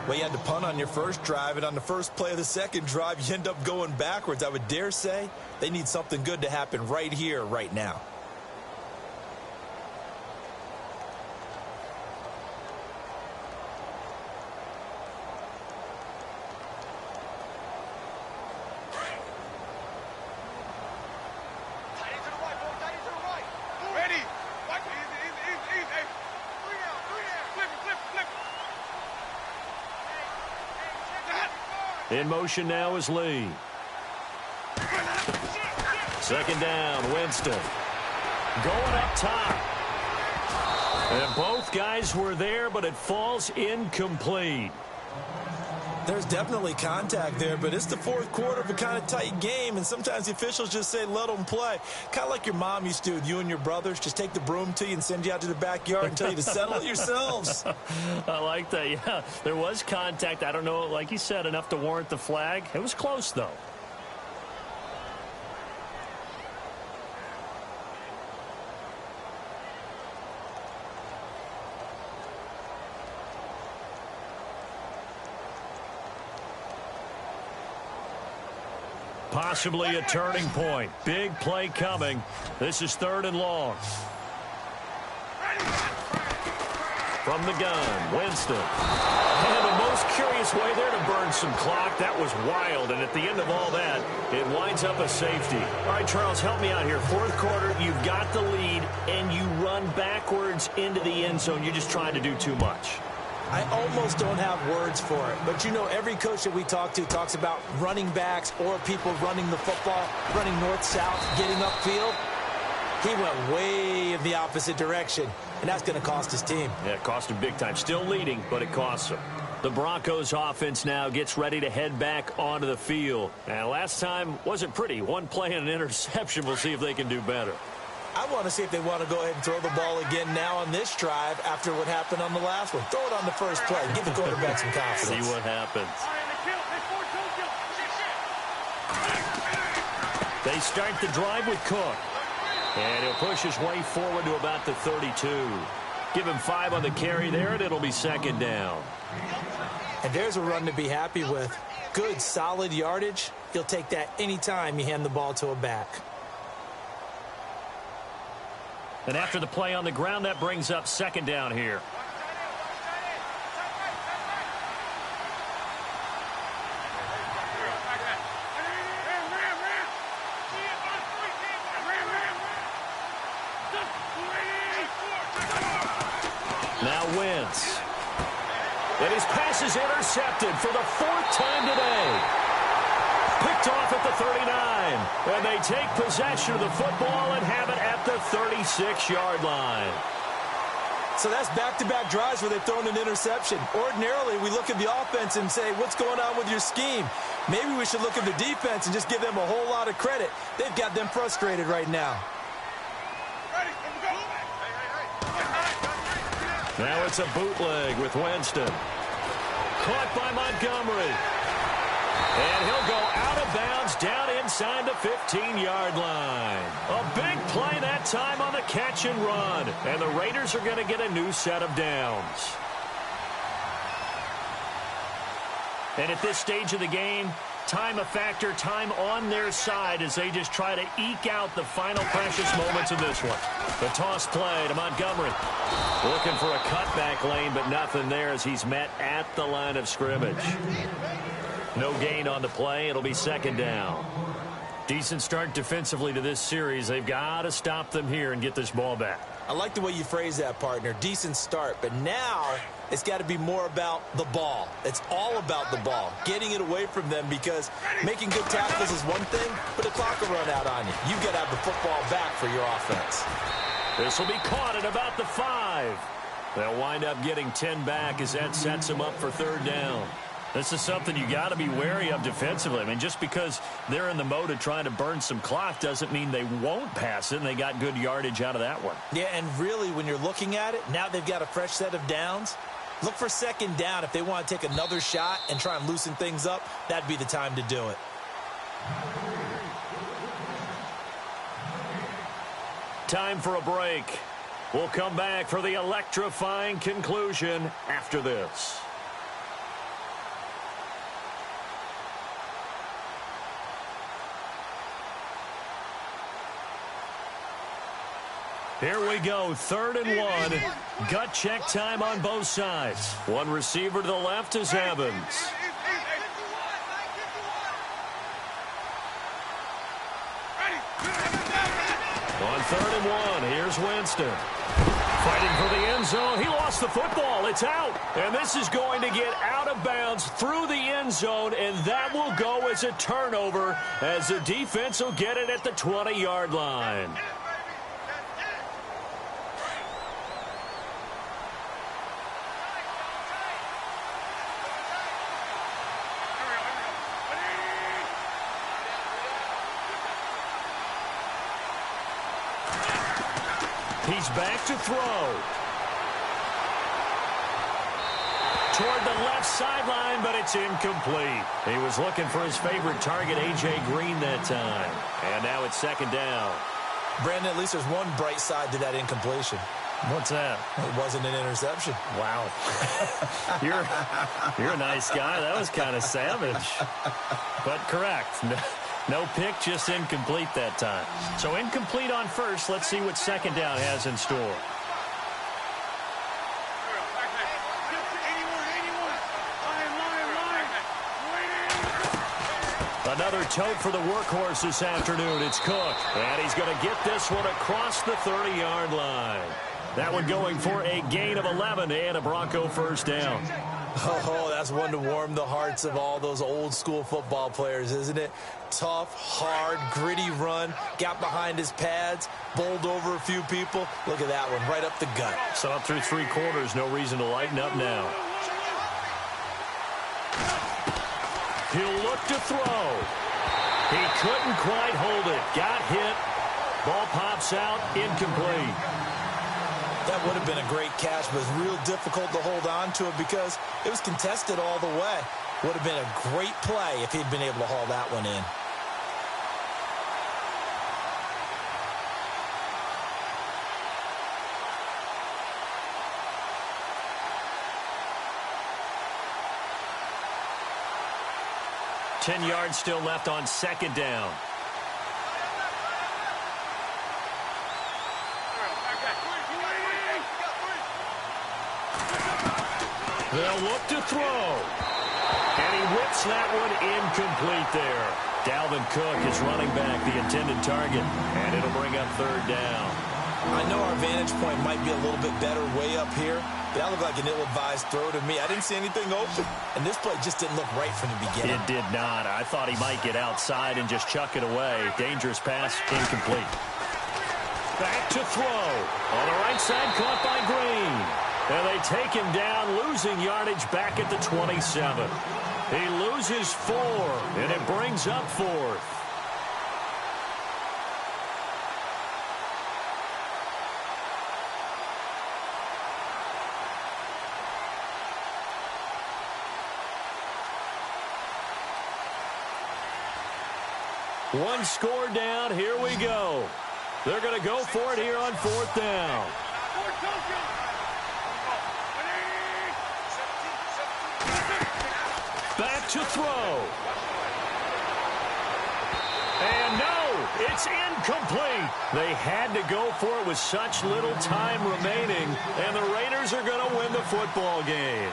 S4: Well, you had to punt on your first drive, and on the first play of the second drive, you end up going backwards. I would dare say they need something good to happen right here, right now.
S3: In motion now is Lee. Second down, Winston. Going up top. And both guys were there, but it falls incomplete.
S4: There's definitely contact there, but it's the fourth quarter of a kind of tight game, and sometimes the officials just say, let them play. Kind of like your mom used to do with you and your brothers. Just take the broom to you and send you out to the backyard and tell you to settle it yourselves.
S3: I like that, yeah. There was contact. I don't know, like you said, enough to warrant the flag. It was close, though. Possibly a turning point. Big play coming. This is 3rd and long. From the gun, Winston. And the most curious way there to burn some clock. That was wild. And at the end of all that, it winds up a safety. All right, Charles, help me out here. Fourth quarter, you've got the lead, and you run backwards into the end zone. You're just trying to do too much.
S4: I almost don't have words for it. But, you know, every coach that we talk to talks about running backs or people running the football, running north-south, getting upfield. He went way in the opposite direction, and that's going to cost his team.
S3: Yeah, it cost him big time. Still leading, but it costs him. The Broncos offense now gets ready to head back onto the field. And last time wasn't pretty. One play and an interception. We'll see if they can do better.
S4: I want to see if they want to go ahead and throw the ball again now on this drive after what happened on the last one. Throw it on the first play. Give the quarterback some confidence.
S3: See what happens. They start the drive with Cook. And he'll push his way forward to about the 32. Give him 5 on the carry there, and it'll be second down.
S4: And there's a run to be happy with. Good, solid yardage. He'll take that anytime you hand the ball to a back.
S3: And after the play on the ground, that brings up second down here. Now Wentz. And his pass is intercepted for the 4th time today. Picked off at the 39. And they take possession of the football and have it at the 36-yard line.
S4: So that's back-to-back drives where they've thrown an interception. Ordinarily, we look at the offense and say, what's going on with your scheme? Maybe we should look at the defense and just give them a whole lot of credit. They've got them frustrated right now.
S3: Now it's a bootleg with Winston. Caught by Montgomery. And he'll go out of bounds down inside the 15-yard line. A big play that time on the catch and run. And the Raiders are going to get a new set of downs. And at this stage of the game, time a factor, time on their side as they just try to eke out the final precious moments of this one. The toss play to Montgomery. Looking for a cutback lane, but nothing there as he's met at the line of scrimmage. No gain on the play. It'll be second down. Decent start defensively to this series. They've got to stop them here and get this ball back.
S4: I like the way you phrase that, partner. Decent start, but now it's got to be more about the ball. It's all about the ball, getting it away from them, because making good tackles is one thing, but the clock will run out on you. You've got to have the football back for your offense.
S3: This will be caught at about the 5. They'll wind up getting 10 back as that sets them up for 3rd down. This is something you got to be wary of defensively. I mean, just because they're in the mode of trying to burn some clock doesn't mean they won't pass it, and they got good yardage out of that one.
S4: Yeah, and really, when you're looking at it, now they've got a fresh set of downs. Look for 2nd down. If they want to take another shot and try and loosen things up, that'd be the time to do it.
S3: Time for a break. We'll come back for the electrifying conclusion after this. Here we go, 3rd and 1. Gut check time on both sides. One receiver to the left is Evans. On 3rd and 1, here's Winston. Fighting for the end zone. He lost the football. It's out. And this is going to get out of bounds through the end zone, and that will go as a turnover as the defense will get it at the 20-yard line. He's back to throw. Toward the left sideline, but it's incomplete. He was looking for his favorite target, A.J. Green, that time. And now it's 2nd down.
S4: Brandon, at least there's one bright side to that incompletion.
S3: What's that?
S4: It wasn't an interception.
S3: Wow. You're a nice guy. That was kind of savage. But correct. No pick, just incomplete that time. So incomplete on first. Let's see what 2nd down has in store. Another tote for the workhorse this afternoon. It's Cook. And he's going to get this one across the 30-yard line. That one going for a gain of 11 and a Bronco 1st down.
S4: Oh, that's one to warm the hearts of all those old-school football players, isn't it? Tough, hard, gritty run. Got behind his pads, bowled over a few people. Look at that one, right up the gut.
S3: So up through 3 quarters, no reason to lighten up now. He'll look to throw. He couldn't quite hold it. Got hit. Ball pops out, incomplete.
S4: That would have been a great catch, but it's real difficult to hold on to it because it was contested all the way. Would have been a great play if he'd been able to haul that one in.
S3: Ten yards still left on 2nd down. They'll look to throw. And he whips that one incomplete there. Dalvin Cook is running back, the intended target. And it'll bring up 3rd down.
S4: I know our vantage point might be a little bit better way up here, but that looked like an ill-advised throw to me. I didn't see anything open. And this play just didn't look right from the beginning.
S3: It did not. I thought he might get outside and just chuck it away. Dangerous pass, incomplete. Back to throw. On the right side, caught by Green. And they take him down, losing yardage back at the 27. He loses 4, and it brings up 4th. One score down. Here we go. They're going to go for it here on 4th down. Back to throw. And no, it's incomplete. They had to go for it with such little time remaining, and the Raiders are going to win the football game.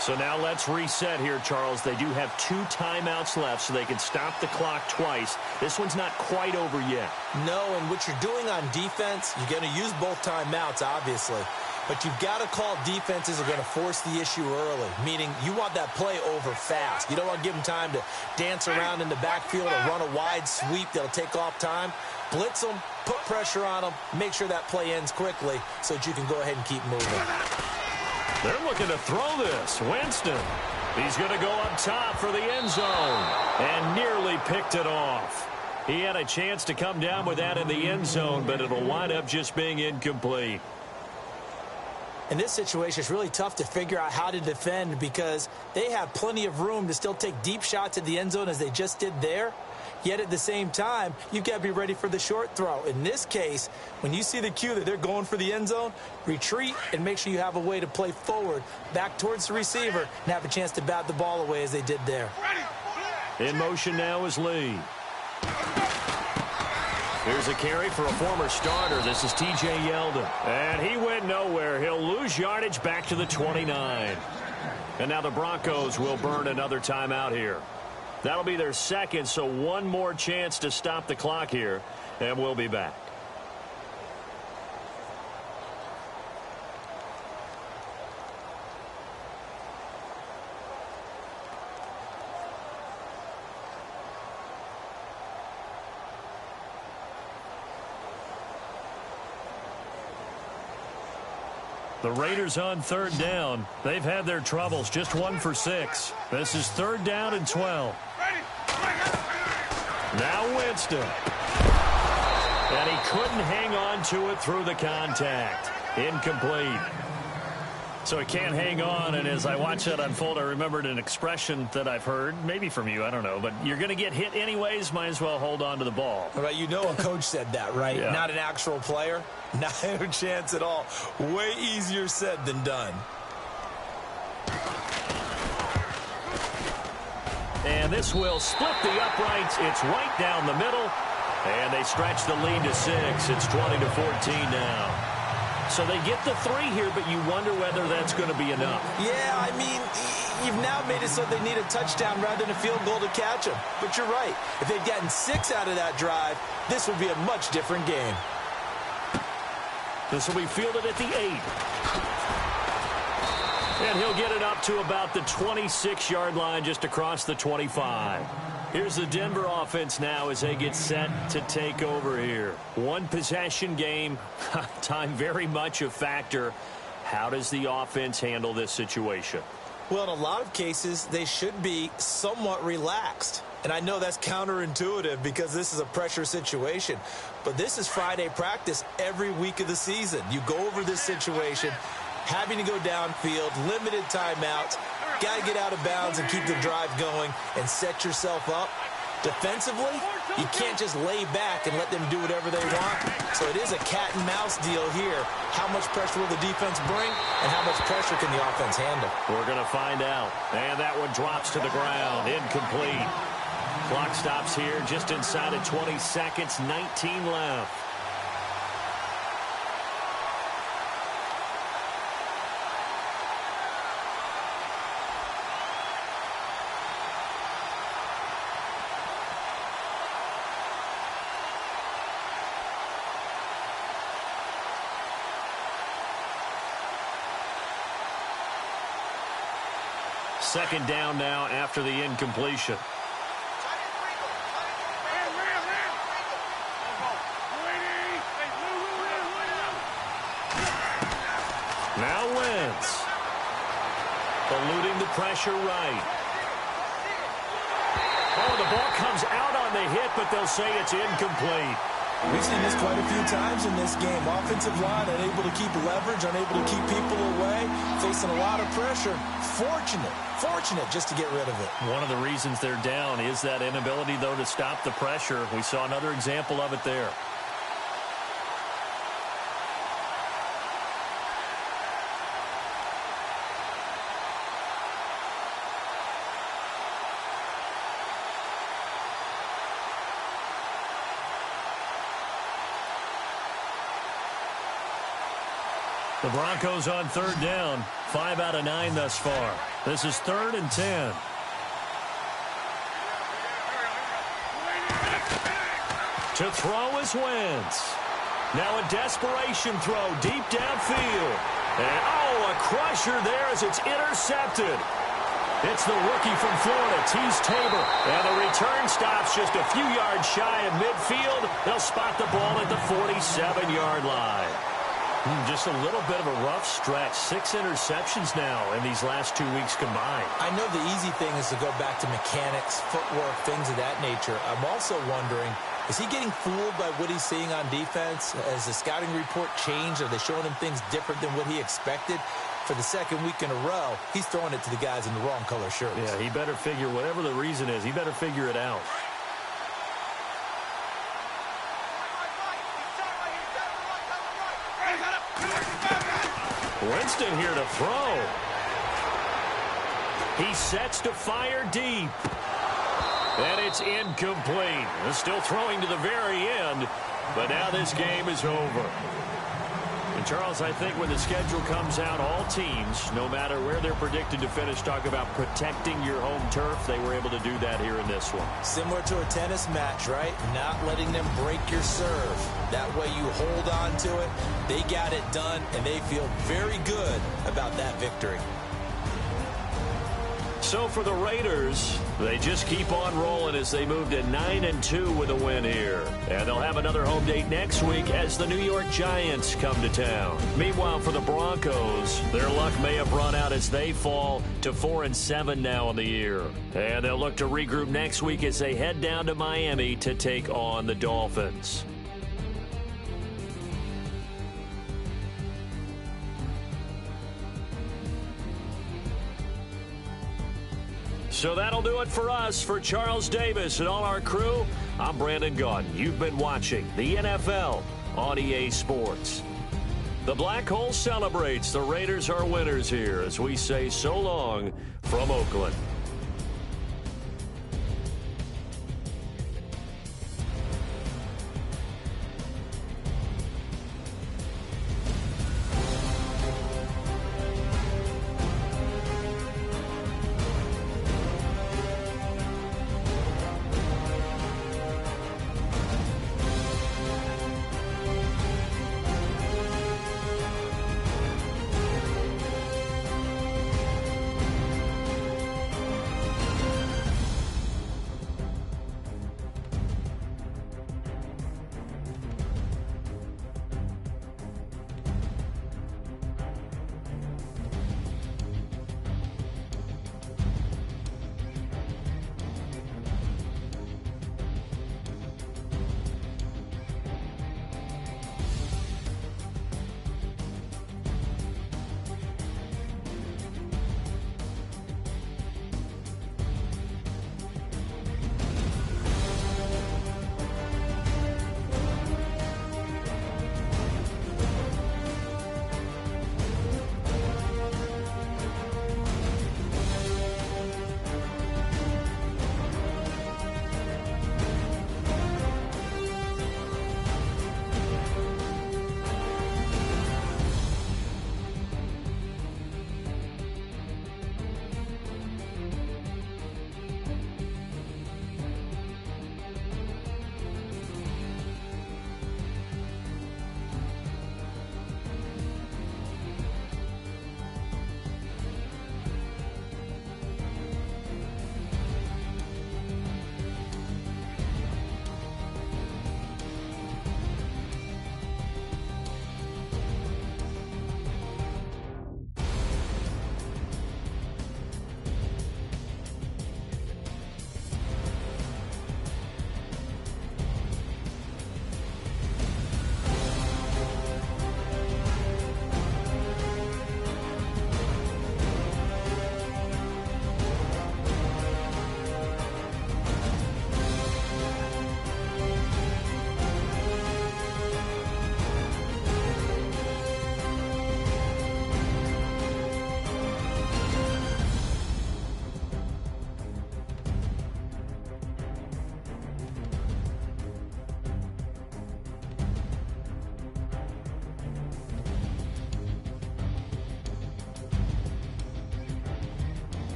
S3: So now let's reset here, Charles. They do have 2 timeouts left, so they can stop the clock twice. This one's not quite over yet.
S4: No, and what you're doing on defense, you're going to use both timeouts, obviously. But you've got to call defenses are going to force the issue early, meaning you want that play over fast. You don't want to give them time to dance around in the backfield or run a wide sweep that'll take off time. Blitz them, put pressure on them, make sure that play ends quickly so that you can go ahead and keep moving.
S3: They're looking to throw this. Winston. He's going to go up top for the end zone and nearly picked it off. He had a chance to come down with that in the end zone, but it'll wind up just being incomplete.
S4: In this situation, it's really tough to figure out how to defend because they have plenty of room to still take deep shots at the end zone as they just did there. Yet at the same time, you've got to be ready for the short throw. In this case, when you see the cue that they're going for the end zone, retreat and make sure you have a way to play forward, back towards the receiver, and have a chance to bat the ball away as they did there.
S3: In motion now is Lee. Here's a carry for a former starter. This is T.J. Yeldon. And he went nowhere. He'll lose yardage back to the 29. And now the Broncos will burn another timeout here. That'll be their second, so one more chance to stop the clock here, and we'll be back. The Raiders on 3rd down. They've had their troubles, just 1 for 6. This is 3rd down and 12. Now Winston. And he couldn't hang on to it through the contact. Incomplete. So he can't hang on, and as I watch that unfold, I remembered an expression that I've heard, maybe from you, I don't know, but you're going to get hit anyways, might as well hold on to the ball.
S4: Right, you know a coach said that, right?
S3: Yeah. Not
S4: an actual player. Not a chance at all. Way easier said than done.
S3: And this will split the uprights. It's right down the middle. And they stretch the lead to 6. It's 20-14 now. So they get the 3 here, but you wonder whether that's going to be enough.
S4: Yeah, I mean, you've now made it so they need a touchdown rather than a field goal to catch them. But you're right. If they'd gotten 6 out of that drive, this would be a much different game.
S3: This will be fielded at the 8. And he'll get it up to about the 26-yard line, just across the 25. Here's the Denver offense now as they get set to take over here. One possession game, time very much a factor. How does the offense handle this situation?
S4: Well, in a lot of cases, they should be somewhat relaxed. And I know that's counterintuitive because this is a pressure situation. But this is Friday practice every week of the season. You go over this situation, having to go downfield, limited timeouts, got to get out of bounds and keep the drive going and set yourself up. Defensively, you can't just lay back and let them do whatever they want. So it is a cat and mouse deal here. How much pressure will the defense bring and how much pressure can the offense handle?
S3: We're going to find out. And that one drops to the ground. Incomplete. Clock stops here just inside of 20 seconds. 19 left. Second down now after the incompletion. Now Wentz. Eluding the pressure right. Oh, the ball comes out on the hit, but they'll say it's incomplete.
S4: We've seen this quite a few times in this game. Offensive line unable to keep leverage, unable to keep people away, facing a lot of pressure. Fortunate just to get rid of it.
S3: One of the reasons they're down is that inability, though, to stop the pressure. We saw another example of it there. The Broncos on 3rd down. 5 out of 9 thus far. This is 3rd and 10. To throw is Wentz. Now a desperation throw deep downfield. And, a crusher there as it's intercepted. It's the rookie from Florida, Tease Tabor. And the return stops just a few yards shy of midfield. They'll spot the ball at the 47-yard line. Just a little bit of a rough stretch. 6 interceptions now in these last 2 weeks combined.
S4: I know the easy thing is to go back to mechanics, footwork, things of that nature. I'm also wondering, is he getting fooled by what he's seeing on defense? Has the scouting report changed? Are they showing him things different than what he expected? For the second week in a row, he's throwing it to the guys in the wrong color shirts.
S3: Yeah, he better figure, whatever the reason is, he better figure it out. Winston here to throw. He sets to fire deep. And it's incomplete. Still throwing to the very end, but now this game is over. And Charles, I think when the schedule comes out, all teams, no matter where they're predicted to finish, talk about protecting your home turf. They were able to do that here in this one.
S4: Similar to a tennis match, right? Not letting them break your serve. That way you hold on to it. They got it done, and they feel very good about that victory.
S3: So for the Raiders, they just keep on rolling as they move to 9-2 with a win here. And they'll have another home date next week as the New York Giants come to town. Meanwhile, for the Broncos, their luck may have run out as they fall to 4-7 now in the year. And they'll look to regroup next week as they head down to Miami to take on the Dolphins. So that'll do it for us. For Charles Davis and all our crew, I'm Brandon Gaudin. You've been watching the NFL on EA Sports. The Black Hole celebrates. The Raiders are winners here as we say so long from Oakland.